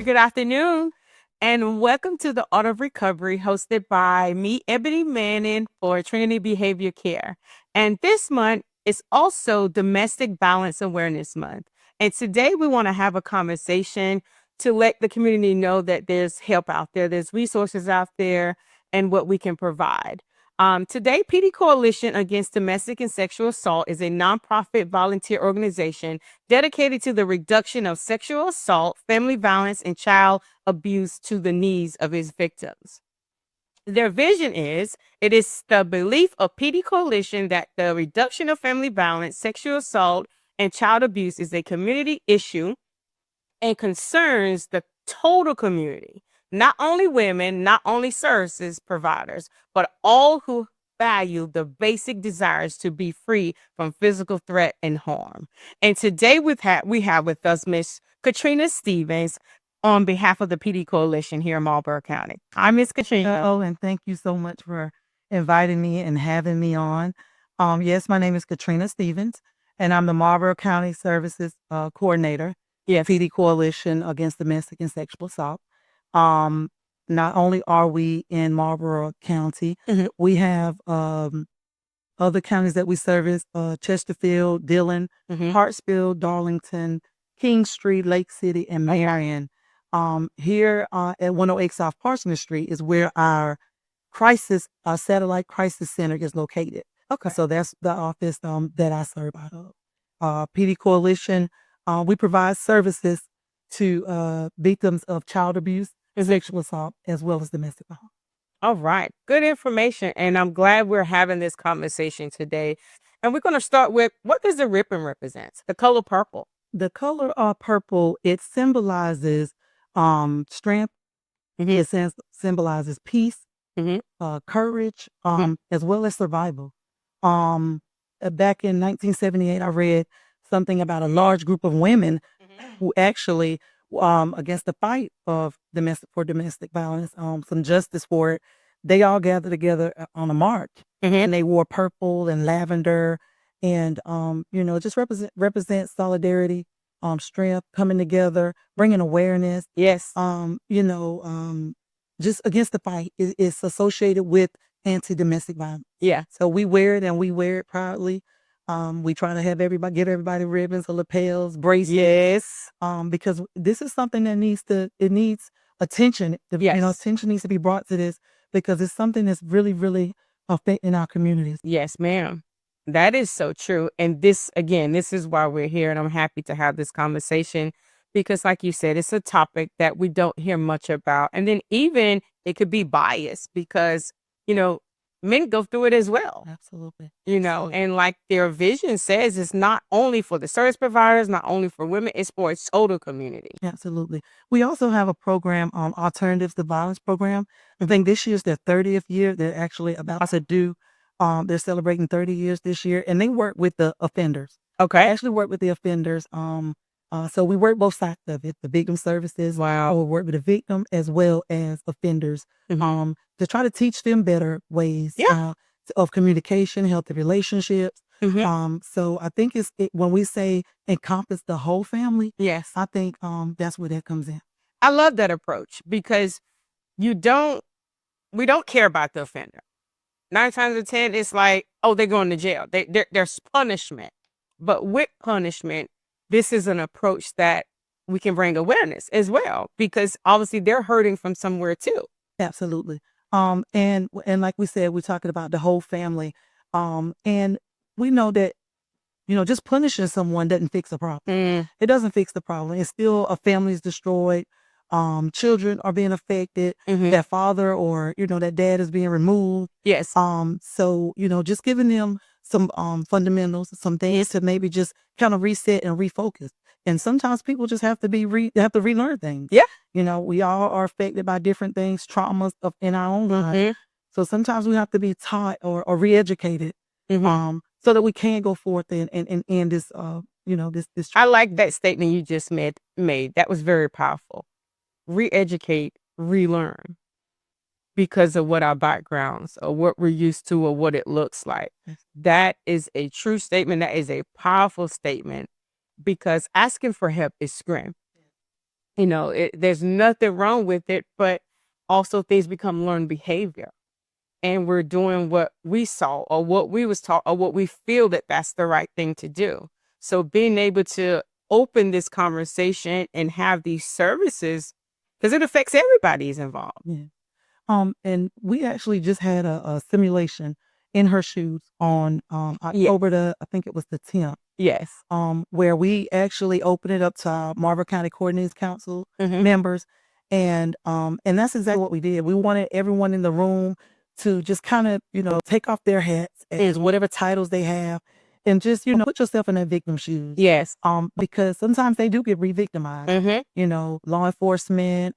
Good afternoon, and welcome to the Art of Recovery hosted by me, Ebony Manning, for Trinity Behavior Care. And this month is also Domestic Violence Awareness Month. And today we want to have a conversation to let the community know that there's help out there, there's resources out there, and what we can provide. Today, Pee Dee Coalition Against Domestic and Sexual Assault is a nonprofit volunteer organization dedicated to the reduction of sexual assault, family violence, and child abuse to the needs of its victims. Their vision is it is the belief of Pee Dee Coalition that the reduction of family violence, sexual assault, and child abuse is a community issue and concerns the total community, not only women, not only services providers, but all who value the basic desires to be free from physical threat and harm. And today we have with us Miss Katrina Stevens on behalf of the Pee Dee Coalition here in Marlboro County. Hi, Miss Katrina. Oh, and thank you so much for inviting me and having me on. Yes, my name is Katrina Stevens, and I'm the Marlboro County Services Coordinator. Yes. Pee Dee Coalition Against Domestic and Sexual Assault. Not only are we in Marlboro County, we have other counties that we service: Chesterfield, Dillon, Hartsfield, Darlington, King Street, Lake City, and Marion. Here at 108 South Parsons Street is where our satellite crisis center is located. Okay. So that's the office that I serve out of. Pee Dee Coalition, we provide services to victims of child abuse and sexual assault, as well as domestic violence. All right. Good information. And I'm glad we're having this conversation today. And we're going to start with, what does the ribbon represent? The color purple. The color purple, it symbolizes strength. It symbolizes peace, courage, as well as survival. Back in 1978, I read something about a large group of women who actually, against the fight of domestic violence, some justice for it, they all gathered together on a march, and they wore purple and lavender, and just represent solidarity, strength, coming together, bringing awareness. Yes. Just against the fight is associated with anti-domestic violence. Yeah. So we wear it, and we wear it proudly. We try to have give everybody ribbons, lapels, bracelets. Yes. Because this is something that needs attention. Yes. Attention needs to be brought to this, because it's something that's really, really affecting our communities. Yes, ma'am. That is so true. And this is why we're here. And I'm happy to have this conversation because, like you said, it's a topic that we don't hear much about. And then even it could be biased because, men go through it as well. Absolutely. And like their vision says, it's not only for the service providers, not only for women, it's for its total community. Absolutely. We also have a program on Alternatives to Violence program. I think this year's their 30th year. They're actually about to do, they're celebrating 30 years this year, and they work with the offenders. Okay. They actually work with the offenders. So we work both sides of it, the victim services. Wow. We work with the victim as well as offenders, to try to teach them better ways of communication, healthy relationships. So I think when we say encompass the whole family, Yes. I think that's where that comes in. I love that approach because we don't care about the offender. 9 times out of 10, it's like, oh, they're going to jail. There's punishment. But with punishment, this is an approach that we can bring awareness as well, because obviously they're hurting from somewhere too. Absolutely. And like we said, we're talking about the whole family. And we know that, just punishing someone doesn't fix a problem. It doesn't fix the problem. It's still a family is destroyed. Children are being affected. Their father or, that dad is being removed. Yes. So, just giving them some fundamentals, some things to maybe just kind of reset and refocus. And sometimes people just have to relearn things. Yeah. We all are affected by different things, traumas in our own life. So sometimes we have to be taught or re-educated, so that we can go forth and end this, this. I like that statement you just made. That was very powerful. Re-educate, relearn. Because of what our backgrounds or what we're used to or what it looks like. That is a true statement. That is a powerful statement, because asking for help is strength. there's nothing wrong with it, but also things become learned behavior. And we're doing what we saw or what we was taught or what we feel that that's the right thing to do. So being able to open this conversation and have these services, because it affects everybody who's involved. Yeah. And we actually just had a simulation in her shoes on October I think it was the 10th. Yes. Where we actually opened it up to our Marlboro County Coordinating Council members. And that's exactly what we did. We wanted everyone in the room to just kind of, take off their hats as whatever titles they have and just, put yourself in that victim's shoes. Yes. Because sometimes they do get re-victimized. Law enforcement,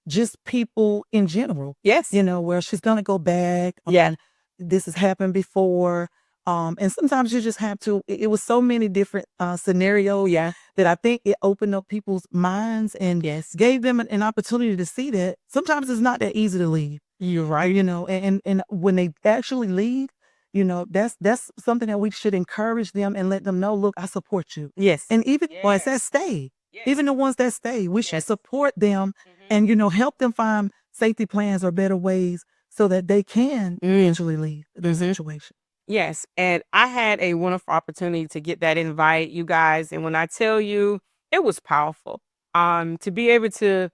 just people in general. Yes. Where she's gonna go back. Yeah. This has happened before. And sometimes you just have to, it was so many different scenarios that I think it opened up people's minds and gave them an opportunity to see that sometimes it's not that easy to leave. You're right. And when they actually leave, that's something that we should encourage them and let them know, look, I support you. Yes. And even ones that stay, even the ones that stay, we should support them and, help them find safety plans or better ways so that they can eventually leave the situation. Yes. And I had a wonderful opportunity to get that invite, you guys. And when I tell you, it was powerful. To be able to,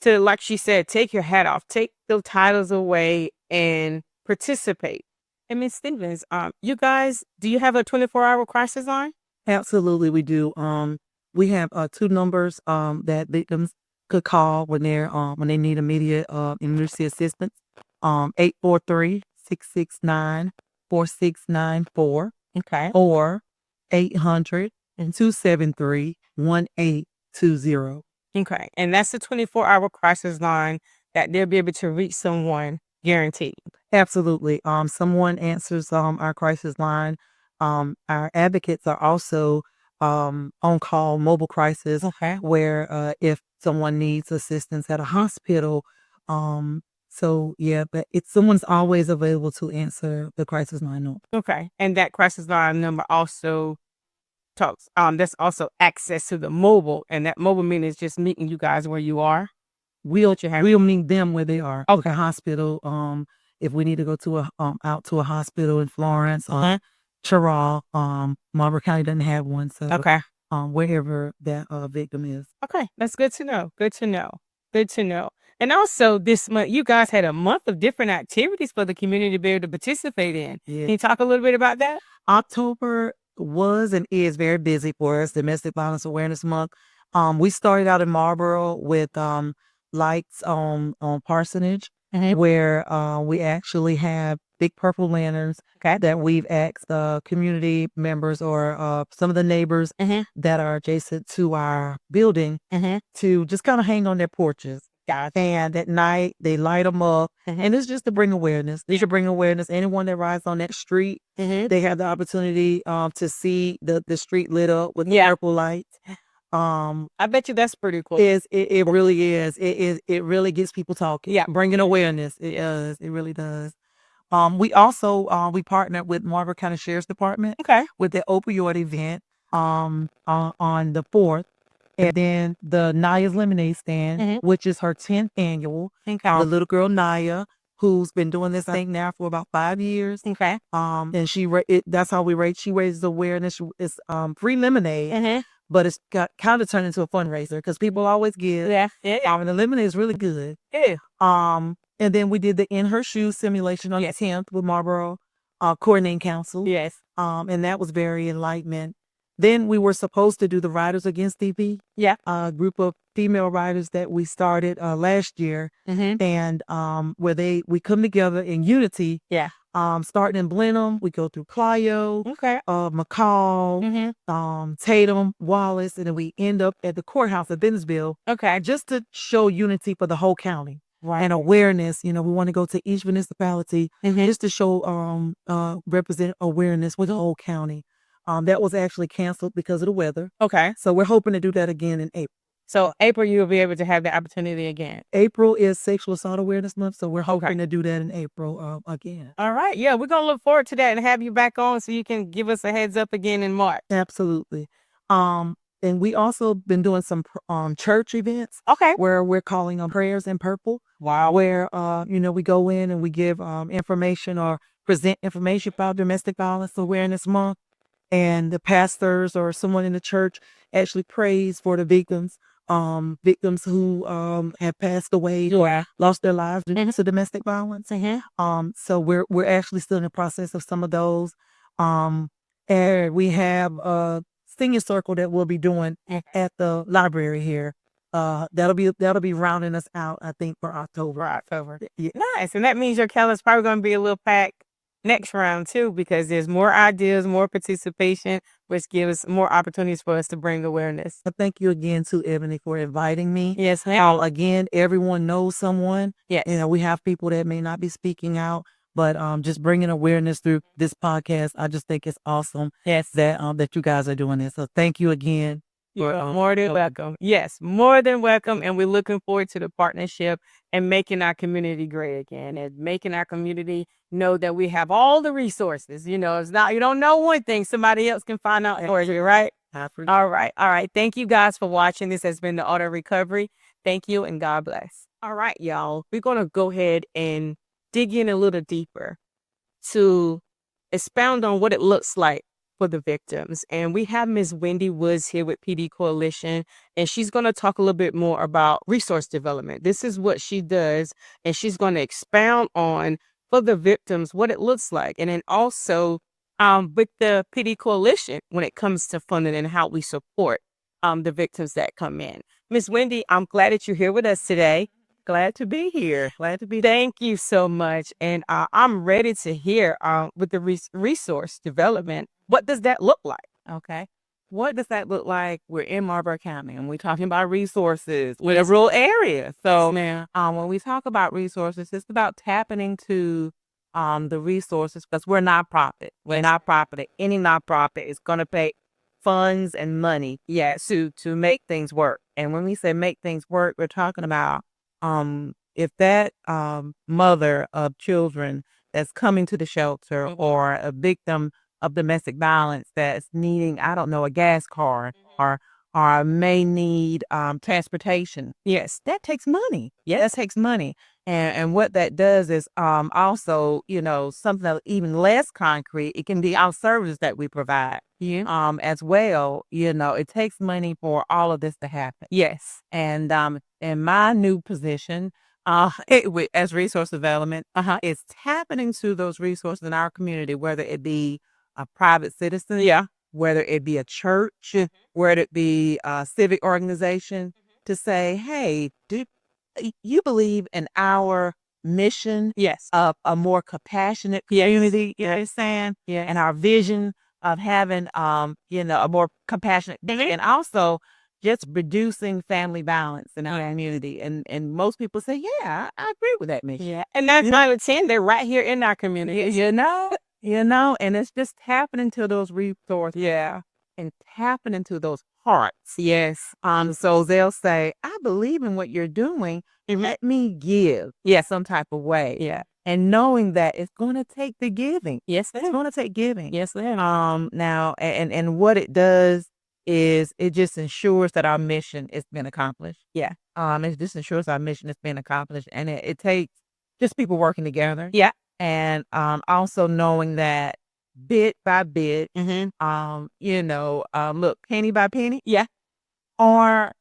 like she said, take your hat off, take the titles away and participate. And Ms. Stevens, you guys, do you have a 24-hour crisis line? Absolutely, we do. We have 2 numbers that victims could call when they need immediate emergency assistance. 843-669-4694. Okay. Or 800-273-1820. Okay. And that's the 24-hour crisis line that they'll be able to reach someone guaranteed. Absolutely. Someone answers our crisis line. Our advocates are also on call mobile crisis where if someone needs assistance at a hospital. But someone's always available to answer the crisis line. Okay. And that crisis line number also talks, that's also access to the mobile, and that mobile meeting is just meeting you guys where you are. We'll meet them where they are. Okay. Hospital. If we need to go to out to a hospital in Florence or Chirral, Marlboro County doesn't have one. So wherever that victim is. Okay. That's good to know. Good to know. Good to know. And also this month, you guys had a month of different activities for the community to be able to participate in. Yeah. Can you talk a little bit about that? October was and is very busy for us, Domestic Violence Awareness Month. We started out in Marlboro with lights on Parsonage, where we actually have big purple lanterns that we've asked community members or some of the neighbors that are adjacent to our building to just kind of hang on their porches. And at night, they light them up. And it's just to bring awareness. They should bring awareness. Anyone that rides on that street, they have the opportunity to see the street lit up with purple lights. I bet you that's pretty cool. It really is. It really gets people talking. Yeah, bringing awareness. It does. It really does. We also we partnered with Marlboro County Sheriff's Department with the opioid event on the 4th. And then the Naya's Lemonade Stand, which is her 10th annual. The little girl Naya, who's been doing this, I think, now for about 5 years. And that's how we rate. She raises awareness. It's free lemonade, but it's got kind of turned into a fundraiser because people always give. And the lemonade is really good. And then we did the In Her Shoes simulation on the 10th with Marlboro Coordinating Council. And that was very enlightening. Then we were supposed to do the Riders Against TB. A group of female riders that we started last year. And where we come together in unity. Starting in Blenheim, we go through Clio, McCall, Tatum, Wallace, and then we end up at the courthouse at Bentonville. Just to show unity for the whole county. And awareness. We want to go to each municipality just to show represent awareness with the whole county. That was actually canceled because of the weather. So we're hoping to do that again in April. So April, you'll be able to have the opportunity again. April is Sexual Assault Awareness Month, so we're hoping to do that in April again. All right. Yeah, we're going to look forward to that and have you back on so you can give us a heads up again in March. Absolutely. And we also been doing some church events. Okay. Where we're calling them prayers in purple. Wow. Where we go in and we give information or present information about Domestic Violence Awareness Month, and the pastors or someone in the church actually prays for the victims who have passed away, Yeah. lost their lives due to domestic violence. Mm-hmm. So we're actually still in the process of some of those. And we have a senior circle that we'll be doing at the library here. That'll be rounding us out, I think, for October. Yeah. Nice. And that means your calendar's probably going to be a little packed next round too, because there's more ideas, more participation, which gives more opportunities for us to bring awareness. Thank you again to Ebony for inviting me. Yes, ma'am. Again, everyone knows someone. Yes. We have people that may not be speaking out, but just bringing awareness through this podcast, I just think it's awesome. Yes. That you guys are doing this. So thank you again. You're more than welcome. Yes, more than welcome. And we're looking forward to the partnership and making our community great again, and making our community know that we have all the resources. It's not, you don't know one thing, somebody else can find out for you, right? All right. All right. Thank you guys for watching. This has been the Auto Recovery. Thank you and God bless. All right, y'all. We're going to go ahead and dig in a little deeper to expound on what it looks like for the victims. And we have Ms. Wendy Woods here with Pee Dee Coalition, and she's going to talk a little bit more about resource development. This is what she does, and she's going to expound on for the victims what it looks like. And then also with the Pee Dee Coalition when it comes to funding and how we support the victims that come in. Ms. Wendy, I'm glad that you're here with us today. Glad to be here. Thank you so much. And I'm ready to hear with the resource development. What does that look like? Okay. What does that look like? We're in Marlboro County and we're talking about resources. We're in a rural area. So when we talk about resources, it's about tapping into the resources, because we're a nonprofit. We're a nonprofit. Any nonprofit is going to pay funds and money, to make things work. And when we say make things work, we're talking about if that mother of children that's coming to the shelter, or a victim of domestic violence that's needing, I don't know, a gas card, or may need transportation. Yes, that takes money. Yes, that takes money. And what that does is also, something even less concrete. It can be our services that we provide. As well. It takes money for all of this to happen. Yes. And in my new position, as resource development, is tapping into those resources in our community, whether it be a private citizen, whether it be a church, whether it be a civic organization, to say, hey, do you believe in our mission of a more compassionate community? You know what I'm saying? Yeah. And our vision of having, a more compassionate, and also just reducing family violence in our community. And most people say, yeah, I agree with that mission. Yeah. And that's 9 out 10. They're right here in our community. And it's just tapping into those resources. And tapping into those hearts. Yes. So they'll say, I believe in what you're doing. Let me give some type of way. Yeah. And knowing that it's going to take the giving. Yes, It's going to take giving. Yes, ma'am. Now, and what it does is it just ensures that our mission has been accomplished. Yeah. It just ensures our mission has been accomplished. And it takes just people working together. Yeah. And also knowing that bit by bit, look, penny by penny. Yeah. Or,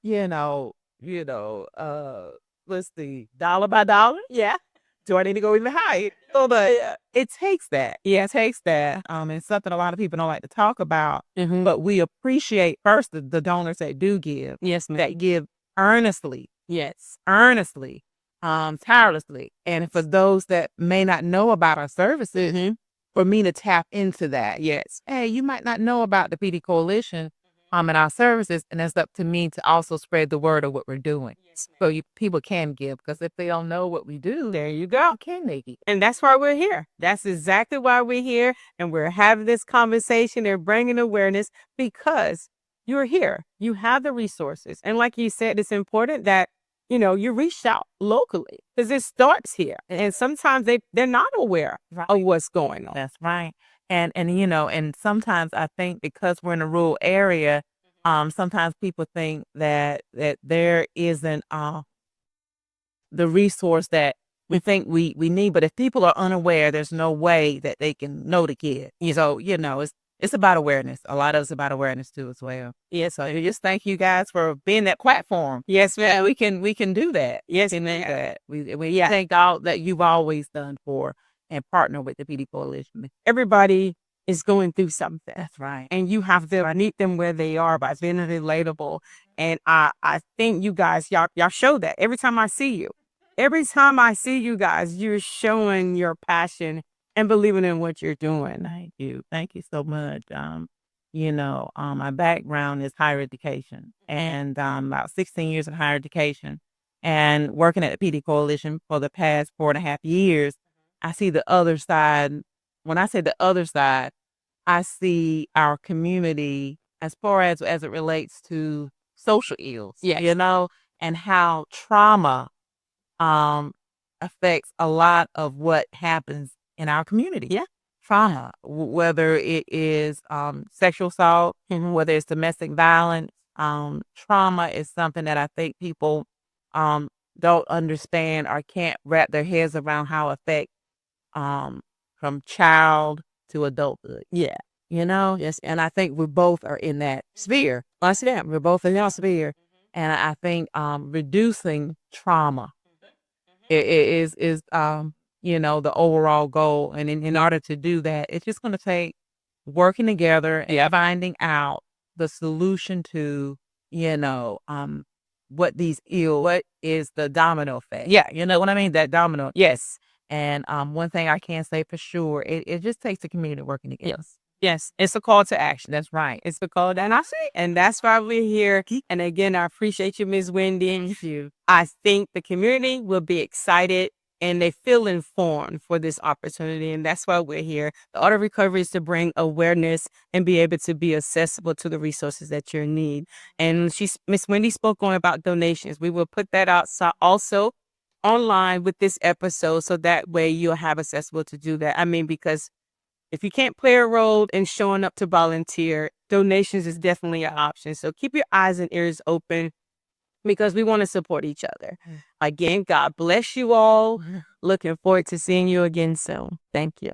let's see, dollar by dollar. Yeah. Do I need to go even higher? So, but it takes that. Yeah, it takes that. It's something a lot of people don't like to talk about. Mm-hmm. But we appreciate first the donors that do give. Yes, ma'am. That give earnestly. Yes. Earnestly. Tirelessly. And for those that may not know about our services, for me to tap into that. Yes. Hey, you might not know about the Pee Dee Coalition and our services, and it's up to me to also spread the word of what we're doing. Yes, so people can give, because if they don't know what we do, there you go. how can they give? And that's why we're here. That's exactly why we're here. And we're having this conversation and bringing awareness, because you're here. You have the resources. And like you said, it's important that you reach out locally, because it starts here. And sometimes they're not aware of what's going on. That's right. And sometimes I think because we're in a rural area, sometimes people think that there isn't the resource that we think we need, but if people are unaware, there's no way that they can know the kid. So, it's about awareness. A lot of it's about awareness too as well. Yeah. So just thank you guys for being that platform. Yes, ma'am. We can do that. Yes, and that we thank all that you've always done for and partner with the Pee Dee Coalition. Everybody is going through something. That's right. And you have to meet them where they are by being relatable. And I think you guys, y'all show that every time I see you. Every time I see you guys, you're showing your passion and believing in what you're doing. Thank you. Thank you so much. My background is higher education and about 16 years in higher education and working at the Pee Dee Coalition for the past 4.5 years. I see the other side. When I say the other side, I see our community as far as it relates to social ills, and how trauma affects a lot of what happens in our community. Yeah. Trauma, whether it is sexual assault, whether it's domestic violence, trauma is something that I think people don't understand or can't wrap their heads around how it affects from child to adulthood. Yeah. Yes, and I think we both are in that sphere. I see that we're both in that sphere, and I think reducing trauma is the overall goal. And in order to do that, it's just going to take working together and finding out the solution to what is the domino effect. Yeah. You know what I mean? That domino. Yes. And one thing I can say for sure, it just takes the community working together. Yes. Yes, it's a call to action. That's right. It's a call to action, and that's why we're here. And again, I appreciate you, Ms. Wendy. Thank you. I think the community will be excited and they feel informed for this opportunity, and that's why we're here. The Art of Recovery is to bring awareness and be able to be accessible to the resources that you need. And Ms. Wendy spoke on about donations. We will put that out also online with this episode, so that way you'll have accessible to do that. I mean, because if you can't play a role in showing up to volunteer, donations is definitely an option. So keep your eyes and ears open because we want to support each other. Again, God bless you all. Looking forward to seeing you again soon. Thank you.